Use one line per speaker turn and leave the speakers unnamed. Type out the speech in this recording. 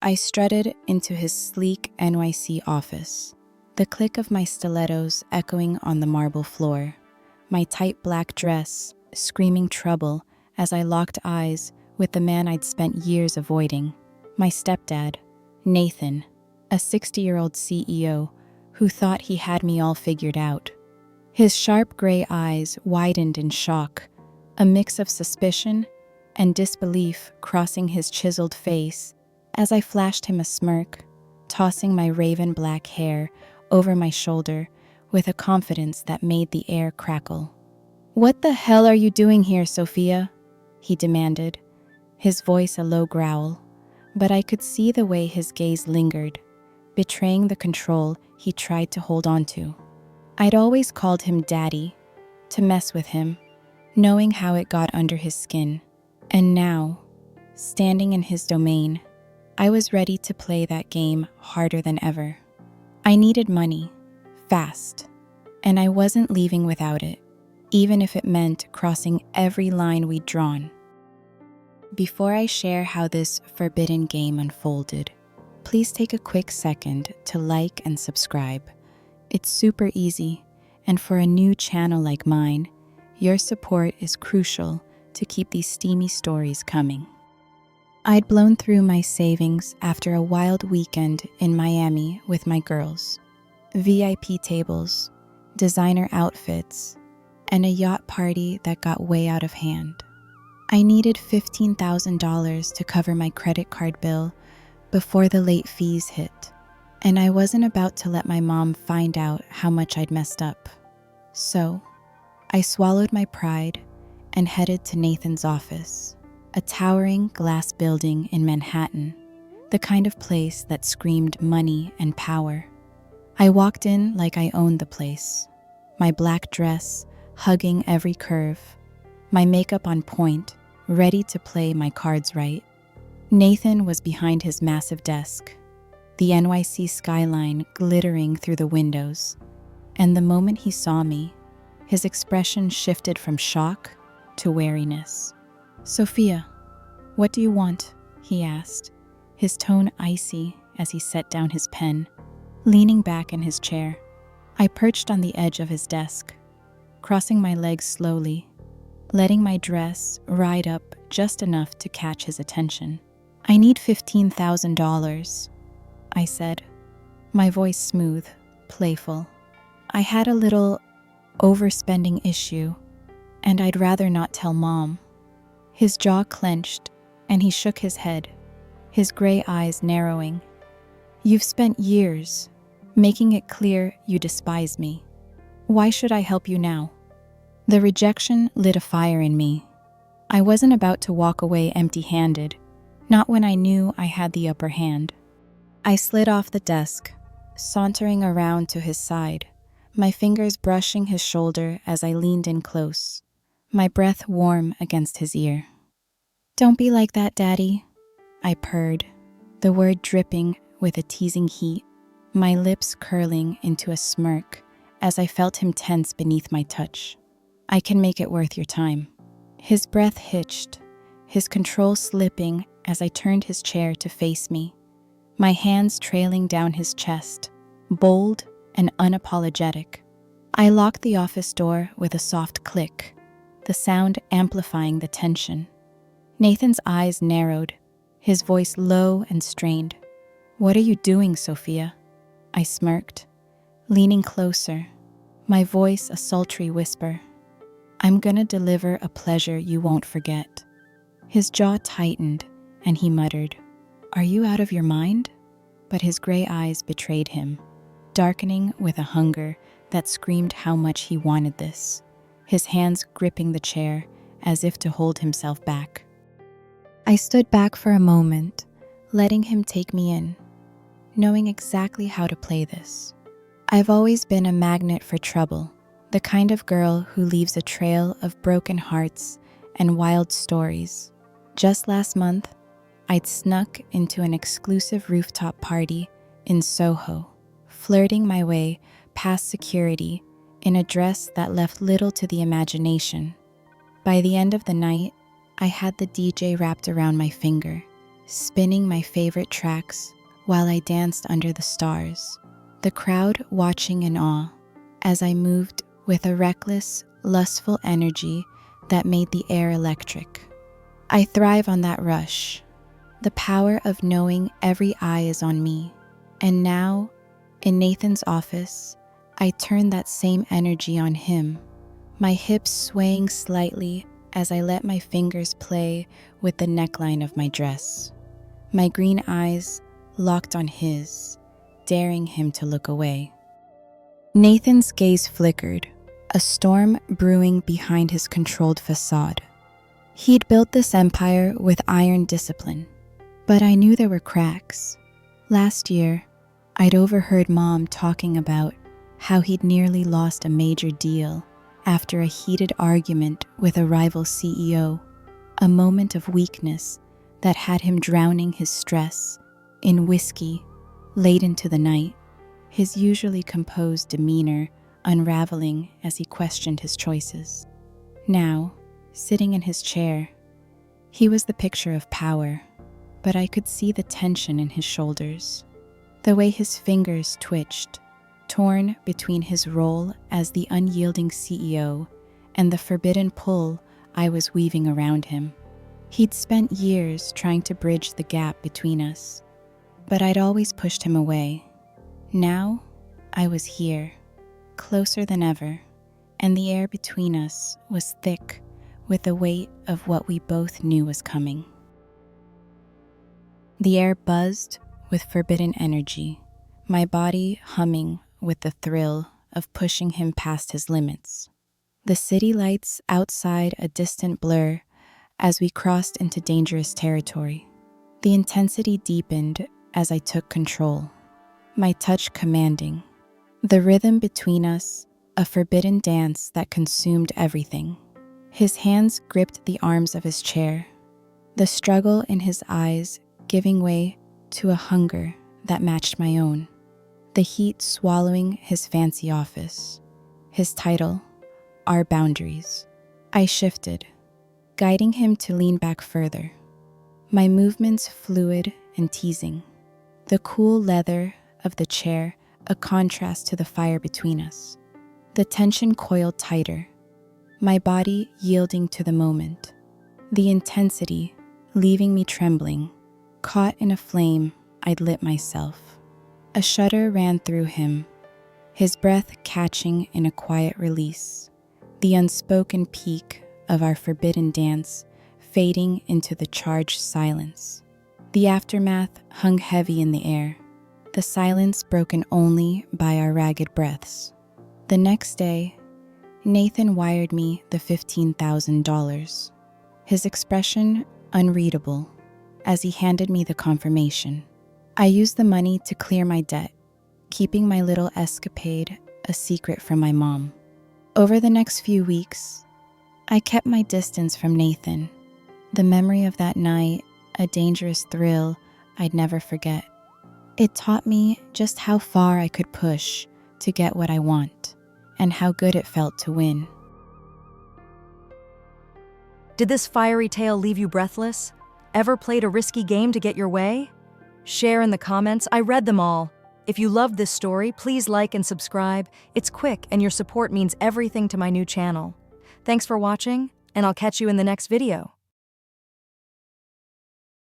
I strutted into his sleek NYC office, the click of my stilettos echoing on the marble floor, my tight black dress screaming trouble as I locked eyes with the man I'd spent years avoiding, my stepdad, Nathan, a 60-year-old CEO who thought he had me all figured out. His sharp gray eyes widened in shock, a mix of suspicion and disbelief crossing his chiseled face as I flashed him a smirk, tossing my raven black hair over my shoulder with a confidence that made the air crackle. "What the hell are you doing here, Sophia?" he demanded, his voice a low growl, but I could see the way his gaze lingered, betraying the control he tried to hold on to. I'd always called him Daddy, to mess with him, knowing how it got under his skin. And now, standing in his domain, I was ready to play that game harder than ever. I needed money, fast, and I wasn't leaving without it, even if it meant crossing every line we'd drawn. Before I share how this forbidden game unfolded, please take a quick second to like and subscribe. It's super easy, and for a new channel like mine, your support is crucial to keep these steamy stories coming. I'd blown through my savings after a wild weekend in Miami with my girls. VIP tables, designer outfits, and a yacht party that got way out of hand. I needed $15,000 to cover my credit card bill before the late fees hit, and I wasn't about to let my mom find out how much I'd messed up. So, I swallowed my pride and headed to Nathan's office, a towering glass building in Manhattan, the kind of place that screamed money and power. I walked in like I owned the place, my black dress hugging every curve, my makeup on point, ready to play my cards right. Nathan was behind his massive desk, the NYC skyline glittering through the windows, and the moment he saw me, his expression shifted from shock to wariness. "Sophia, what do you want?" he asked, his tone icy as he set down his pen, leaning back in his chair. I perched on the edge of his desk, crossing my legs slowly, letting my dress ride up just enough to catch his attention. "I need $15,000, I said, my voice smooth, playful. I had a little overspending issue, and I'd rather not tell Mom. His jaw clenched, and he shook his head, his gray eyes narrowing. "You've spent years making it clear you despise me. Why should I help you now?" The rejection lit a fire in me. I wasn't about to walk away empty-handed, not when I knew I had the upper hand. I slid off the desk, sauntering around to his side, my fingers brushing his shoulder as I leaned in close, my breath warm against his ear. "Don't be like that, Daddy," I purred, the word dripping with a teasing heat, my lips curling into a smirk as I felt him tense beneath my touch. "I can make it worth your time." His breath hitched, his control slipping as I turned his chair to face me, my hands trailing down his chest, bold and unapologetic. I locked the office door with a soft click, the sound amplifying the tension. Nathan's eyes narrowed, his voice low and strained. "What are you doing, Sophia?" I smirked, leaning closer, my voice a sultry whisper. "I'm gonna deliver a pleasure you won't forget." His jaw tightened, and he muttered, "Are you out of your mind?" But his gray eyes betrayed him, darkening with a hunger that screamed how much he wanted this, his hands gripping the chair as if to hold himself back. I stood back for a moment, letting him take me in, knowing exactly how to play this. I've always been a magnet for trouble, the kind of girl who leaves a trail of broken hearts and wild stories. Just last month, I'd snuck into an exclusive rooftop party in Soho, flirting my way past security in a dress that left little to the imagination. By the end of the night, I had the DJ wrapped around my finger, spinning my favorite tracks while I danced under the stars, the crowd watching in awe as I moved with a reckless, lustful energy that made the air electric. I thrive on that rush, the power of knowing every eye is on me. And now, in Nathan's office, I turn that same energy on him, my hips swaying slightly as I let my fingers play with the neckline of my dress, my green eyes locked on his, daring him to look away. Nathan's gaze flickered, a storm brewing behind his controlled facade. He'd built this empire with iron discipline, but I knew there were cracks. Last year, I'd overheard Mom talking about how he'd nearly lost a major deal after a heated argument with a rival CEO, a moment of weakness that had him drowning his stress in whiskey late into the night, his usually composed demeanor unraveling as he questioned his choices. Now, sitting in his chair, he was the picture of power, but I could see the tension in his shoulders, the way his fingers twitched, torn between his role as the unyielding CEO and the forbidden pull I was weaving around him. He'd spent years trying to bridge the gap between us, but I'd always pushed him away. Now, I was here, closer than ever, and the air between us was thick with the weight of what we both knew was coming. The air buzzed with forbidden energy, my body humming with the thrill of pushing him past his limits. The city lights outside a distant blur as we crossed into dangerous territory. The intensity deepened as I took control, my touch commanding. The rhythm between us, a forbidden dance that consumed everything. His hands gripped the arms of his chair, the struggle in his eyes giving way to a hunger that matched my own. The heat swallowing his fancy office, his title, our boundaries. I shifted, guiding him to lean back further, my movements fluid and teasing, the cool leather of the chair a contrast to the fire between us. The tension coiled tighter, my body yielding to the moment, the intensity leaving me trembling, caught in a flame I'd lit myself. A shudder ran through him, his breath catching in a quiet release, the unspoken peak of our forbidden dance fading into the charged silence. The aftermath hung heavy in the air, the silence broken only by our ragged breaths. The next day, Nathan wired me the $15,000, his expression unreadable as he handed me the confirmation. I used the money to clear my debt, keeping my little escapade a secret from my mom. Over the next few weeks, I kept my distance from Nathan, the memory of that night a dangerous thrill I'd never forget. It taught me just how far I could push to get what I want, and how good it felt to win.
Did this fiery tale leave you breathless? Ever played a risky game to get your way? Share in the comments, I read them all. If you loved this story, please like and subscribe. It's quick and your support means everything to my new channel. Thanks for watching, and I'll catch you in the next video.